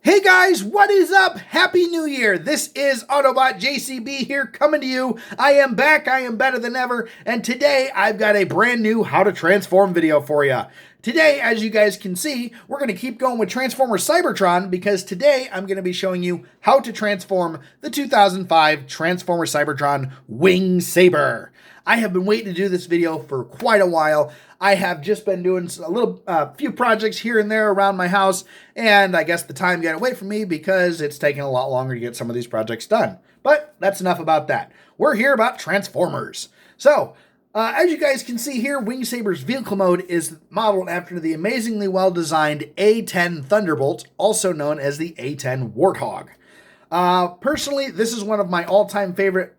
Hey guys, what is up? Happy New Year! This is Autobot JCB here coming to you. I am back, I am better than ever, and today I've got a brand new How to Transform video for you. Today, as you guys can see, we're going to keep going with Transformers Cybertron because today I'm going to be showing you how to transform the 2005 Transformers Cybertron Wing Saber. I have been waiting to do this video for quite a while. I have just been doing a few projects here and there around my house, and I guess the time got away from me because it's taking a lot longer to get some of these projects done. But that's enough about that. We're here about Transformers. So, as you guys can see here, Wing Saber's vehicle mode is modeled after the amazingly well-designed A-10 Thunderbolt, also known as the A-10 Warthog. Personally, this is one of my all-time favorite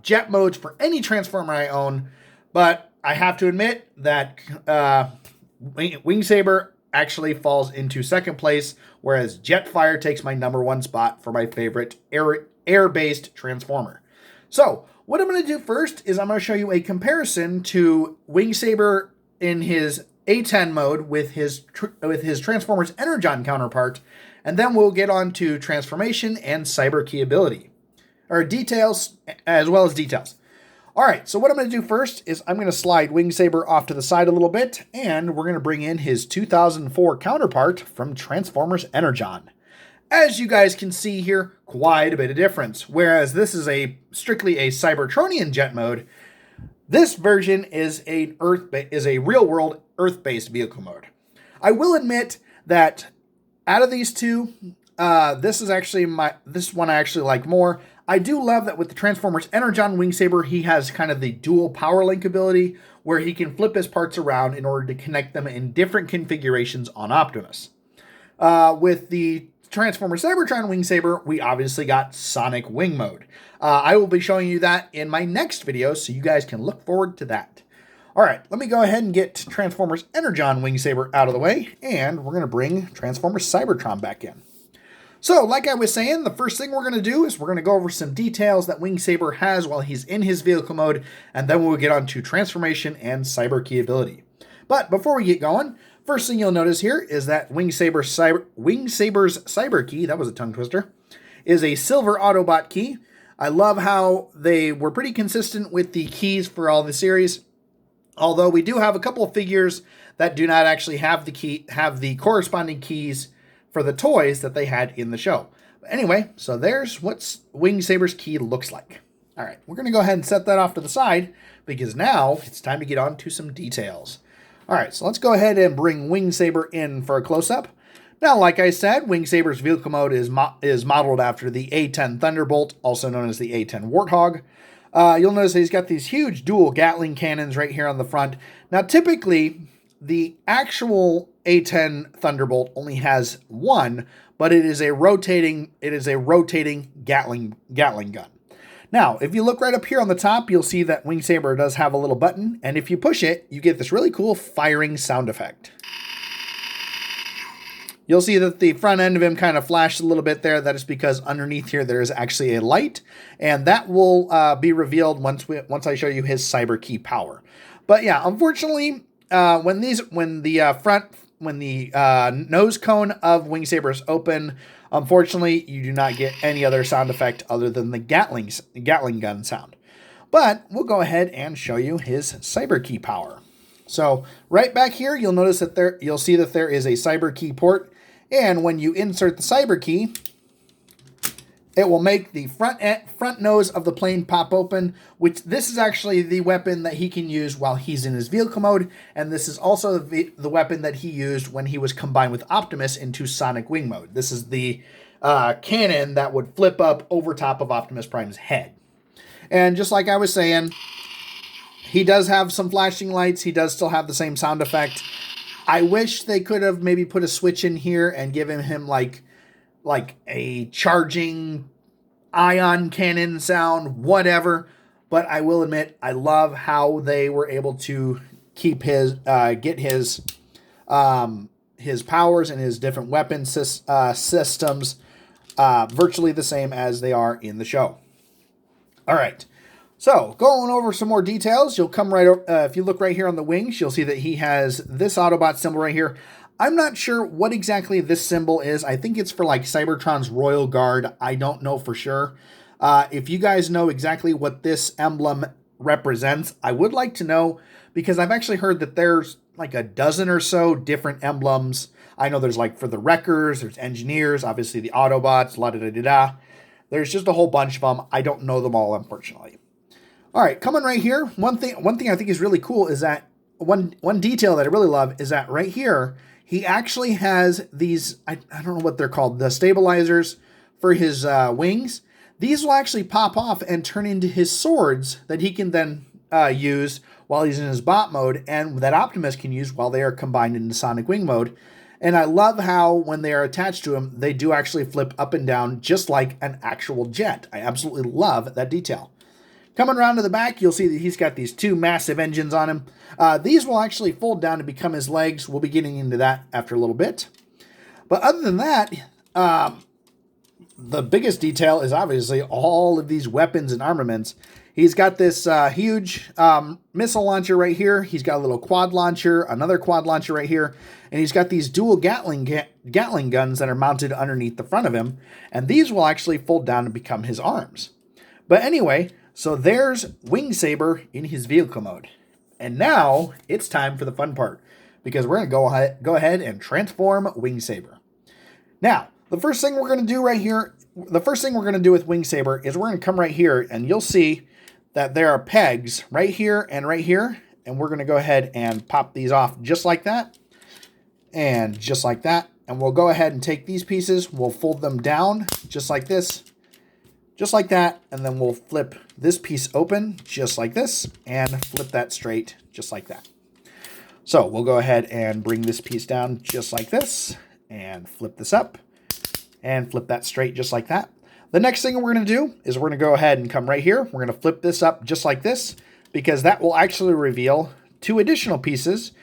jet modes for any Transformer I own, but I have to admit that Wing Saber actually falls into second place, whereas Jetfire takes my #1 spot for my favorite air-based Transformer. So, what I'm going to do first is I'm going to show you a comparison to Wing Saber in his A-10 mode with his Transformers Energon counterpart, and then we'll get on to transformation and cyber key ability, or details, as well as details. All right, so what I'm going to do first is I'm going to slide Wing Saber off to the side a little bit, and we're going to bring in his 2004 counterpart from Transformers Energon. As you guys can see here, quite a bit of difference. Whereas this is strictly a Cybertronian jet mode, this version is a real-world Earth-based vehicle mode. I will admit that out of these two, this one I actually like more. I do love that with the Transformers Energon Wing Saber, he has kind of the dual power link ability where he can flip his parts around in order to connect them in different configurations on Optimus. With the Transformers Cybertron Wing Saber, we obviously got Sonic Wing mode. I will be showing you that in my next video, so you guys can look forward to that. All right, let me go ahead and get Transformers Energon Wing Saber out of the way, and we're going to bring Transformers Cybertron back in. So, like I was saying, the first thing we're going to do is we're going to go over some details that Wing Saber has while he's in his vehicle mode, and then we'll get on to transformation and cyber key ability. But before we get going, first thing you'll notice here is that Wing Saber's cyber key, that was a tongue twister, is a silver Autobot key. I love how they were pretty consistent with the keys for all the series, although we do have a couple of figures that do not actually have the corresponding keys for the toys that they had in the show. But anyway, so there's what Wing Saber's key looks like. All right, we're going to go ahead and set that off to the side because now it's time to get on to some details. All right, so let's go ahead and bring Wing Saber in for a close-up. Now, like I said, Wing Saber's vehicle mode is modeled after the A-10 Thunderbolt, also known as the A-10 Warthog. You'll notice that he's got these huge dual Gatling cannons right here on the front. Now, typically, the actual A-10 Thunderbolt only has one, but it is a rotating Gatling gun. Now, if you look right up here on the top, you'll see that Wing Saber does have a little button, and if you push it, you get this really cool firing sound effect. You'll see that the front end of him kind of flashed a little bit there. That is because underneath here there is actually a light, and that will be revealed once I show you his cyber key power. But yeah, unfortunately, when the nose cone of Wing Saber is open, unfortunately, you do not get any other sound effect other than the Gatling gun sound. But we'll go ahead and show you his cyber key power. So right back here, you'll notice that you'll see that there is a cyber key port, and when you insert the cyber key, it will make the front nose of the plane pop open, which this is actually the weapon that he can use while he's in his vehicle mode, and this is also the weapon that he used when he was combined with Optimus into Sonic Wing mode. This is the cannon that would flip up over top of Optimus Prime's head. And just like I was saying, he does have some flashing lights. He does still have the same sound effect. I wish they could have maybe put a switch in here and given him like a charging ion cannon sound, whatever. But I will admit, I love how they were able to keep his powers and his different weapon systems virtually the same as they are in the show. All right. So, going over some more details, you'll come right over, if you look right here on the wings, you'll see that he has this Autobot symbol right here. I'm not sure what exactly this symbol is. I think it's for like Cybertron's Royal Guard. I don't know for sure. If you guys know exactly what this emblem represents, I would like to know, because I've actually heard that there's like a dozen or so different emblems. I know there's like for the Wreckers, there's Engineers, obviously the Autobots, la-da-da-da-da. There's just a whole bunch of them. I don't know them all, unfortunately. All right, coming right here, one thing I think is really cool is that one detail that I really love is that right here, he actually has these, I don't know what they're called, the stabilizers for his wings. These will actually pop off and turn into his swords that he can then use while he's in his bot mode, and that Optimus can use while they are combined into Sonic Wing mode. And I love how when they are attached to him, they do actually flip up and down just like an actual jet. I absolutely love that detail. Coming around to the back, you'll see that he's got these two massive engines on him. These will actually fold down to become his legs. We'll be getting into that after a little bit. But other than that, the biggest detail is obviously all of these weapons and armaments. He's got this huge missile launcher right here. He's got a little quad launcher, another quad launcher right here. And he's got these dual Gatling guns that are mounted underneath the front of him. And these will actually fold down to become his arms. But anyway, so there's Wing Saber in his vehicle mode. And now it's time for the fun part, because we're going to go ahead and transform Wing Saber. Now, the first thing we're going to do right here, the first thing we're going to do with Wing Saber is we're going to come right here, and you'll see that there are pegs right here and right here. And we're going to go ahead and pop these off just like that. And just like that. And we'll go ahead and take these pieces, we'll fold them down just like this. Just like that, and then we'll flip this piece open just like this, and flip that straight just like that. So we'll go ahead and bring this piece down just like this, and flip this up, and flip that straight just like that. The next thing we're going to do is we're going to go ahead and come right here. We're going to flip this up just like this, because that will actually reveal two additional pieces.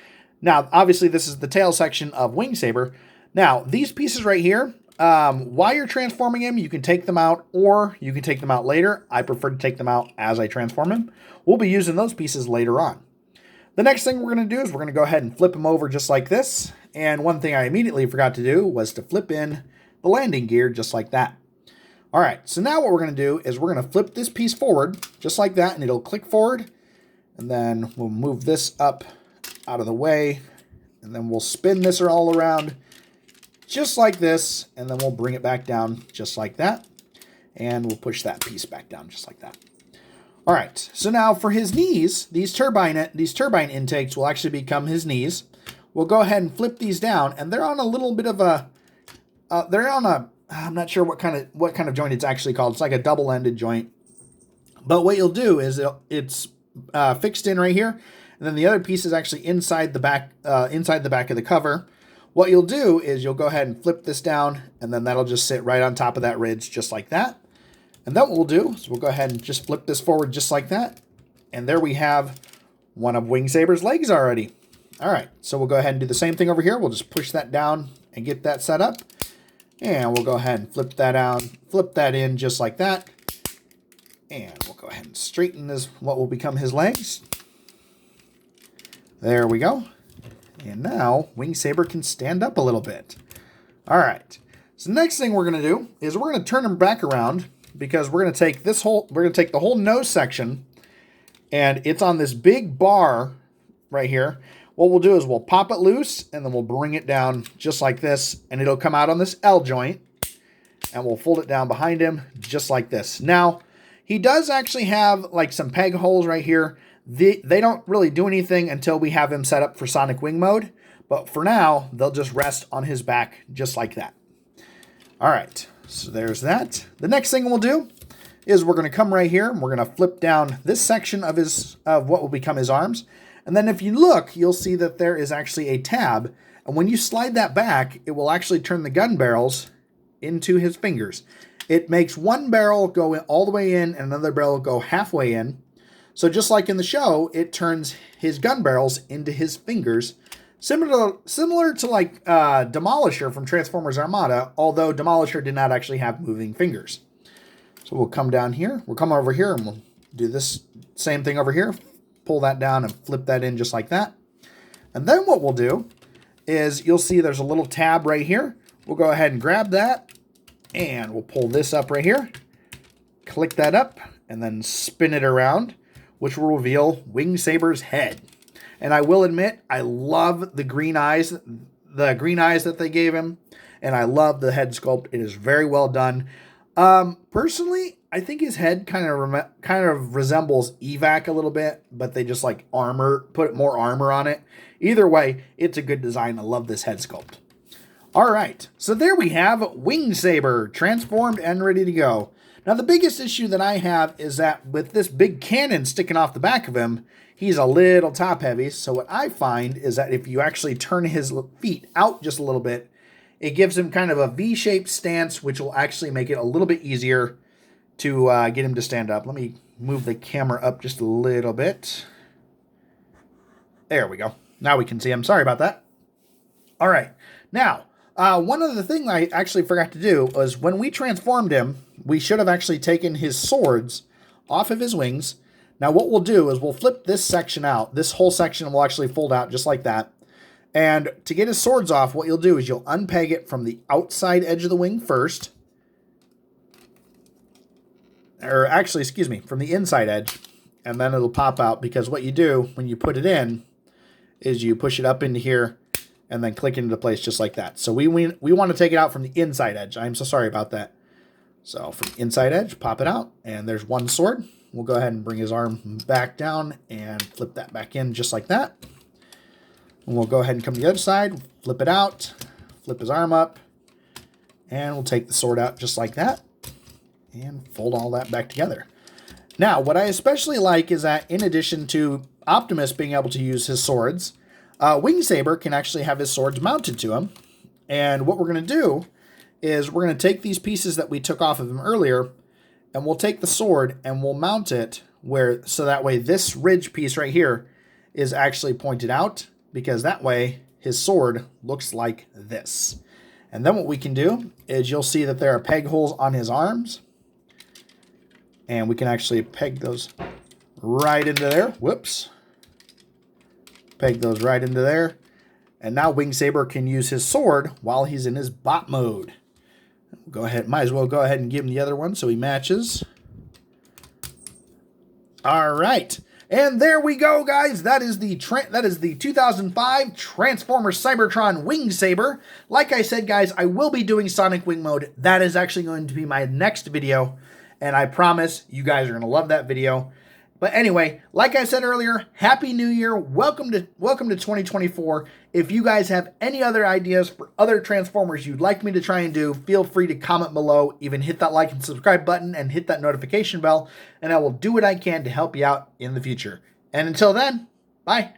Now, obviously, this is the tail section of Wing Saber. Now, these pieces right here, while you're transforming him, you can take them out, or you can take them out later. I prefer to take them out as I transform him. We'll be using those pieces later on. The next thing we're going to do is we're going to go ahead and flip him over just like this. And one thing I immediately forgot to do was to flip in the landing gear just like that. All right, so now what we're going to do is we're going to flip this piece forward just like that, and it'll click forward. And then we'll move this up out of the way, and then we'll spin this all around just like this, and then we'll bring it back down just like that, and we'll push that piece back down just like that. All right, so now for his knees, these turbine intakes will actually become his knees. We'll go ahead and flip these down, and they're on a little bit of a, I'm not sure what kind of joint it's actually called. It's like a double-ended joint. But what you'll do is it's fixed in right here, and then the other piece is actually inside the back of the cover. What you'll do is you'll go ahead and flip this down, and then that'll just sit right on top of that ridge just like that. And then what we'll do is we'll go ahead and just flip this forward just like that. And there we have one of Wing Saber's legs already. All right, so we'll go ahead and do the same thing over here. We'll just push that down and get that set up. And we'll go ahead and flip that down, flip that in just like that. And we'll go ahead and straighten this, what will become his legs. There we go. And now Wing Saber can stand up a little bit. All right. So the next thing we're going to do is we're going to turn him back around, because we're going to take the whole nose section, and it's on this big bar right here. What we'll do is we'll pop it loose, and then we'll bring it down just like this, and it'll come out on this L joint, and we'll fold it down behind him just like this. Now, he does actually have like some peg holes right here. They don't really do anything until we have him set up for Sonic Wing mode. But for now, they'll just rest on his back just like that. All right, so there's that. The next thing we'll do is we're going to come right here, and we're going to flip down this section of what will become his arms. And then if you look, you'll see that there is actually a tab. And when you slide that back, it will actually turn the gun barrels into his fingers. It makes one barrel go all the way in, and another barrel go halfway in. So just like in the show, it turns his gun barrels into his fingers, similar to like Demolisher from Transformers Armada, although Demolisher did not actually have moving fingers. So we'll come down here, we'll come over here, and we'll do this same thing over here. Pull that down and flip that in just like that. And then what we'll do is you'll see there's a little tab right here. We'll go ahead and grab that, and we'll pull this up right here. Click that up, and then spin it around, which will reveal Wing Saber's head. And I will admit, I love the green eyes that they gave him, and I love the head sculpt. It is very well done. Personally, I think his head kind of resembles Evac a little bit, but they just like put more armor on it. Either way, it's a good design. I love this head sculpt. All right, so there we have Wing Saber transformed and ready to go. Now, the biggest issue that I have is that with this big cannon sticking off the back of him, he's a little top heavy. So what I find is that if you actually turn his feet out just a little bit, it gives him kind of a V-shaped stance, which will actually make it a little bit easier to get him to stand up. Let me move the camera up just a little bit. There we go. Now we can see him. Sorry about that. All right. Now, one other thing I actually forgot to do was when we transformed him, we should have actually taken his swords off of his wings. Now what we'll do is we'll flip this section out. This whole section will actually fold out just like that. And to get his swords off, what you'll do is you'll unpeg it from the outside edge of the wing first. Or actually, excuse me, from the inside edge. And then it'll pop out, because what you do when you put it in is you push it up into here and then click into place just like that. So we want to take it out from the inside edge. I'm so sorry about that. So from inside edge, pop it out, and there's one sword. We'll go ahead and bring his arm back down and flip that back in just like that. And we'll go ahead and come to the other side, flip it out, flip his arm up, and we'll take the sword out just like that and fold all that back together. Now, what I especially like is that in addition to Optimus being able to use his swords, Wing Saber can actually have his swords mounted to him. And what we're going to do is we're going to take these pieces that we took off of him earlier, and we'll take the sword and we'll mount it so that way this ridge piece right here is actually pointed out, because that way his sword looks like this. And then what we can do is you'll see that there are peg holes on his arms, and we can actually peg those right into there. Whoops. Peg those right into there. And now Wing Saber can use his sword while he's in his bot mode. Might as well go ahead and give him the other one so he matches. All right. And there we go, guys. That is the 2005 Transformer Cybertron Wing Saber. Like I said, guys, I will be doing Sonic Wing mode. That is actually going to be my next video, and I promise you guys are going to love that video. But anyway, like I said earlier, Happy New Year. Welcome to 2024. If you guys have any other ideas for other Transformers you'd like me to try and do, feel free to comment below. Even hit that like and subscribe button and hit that notification bell, and I will do what I can to help you out in the future. And until then, bye.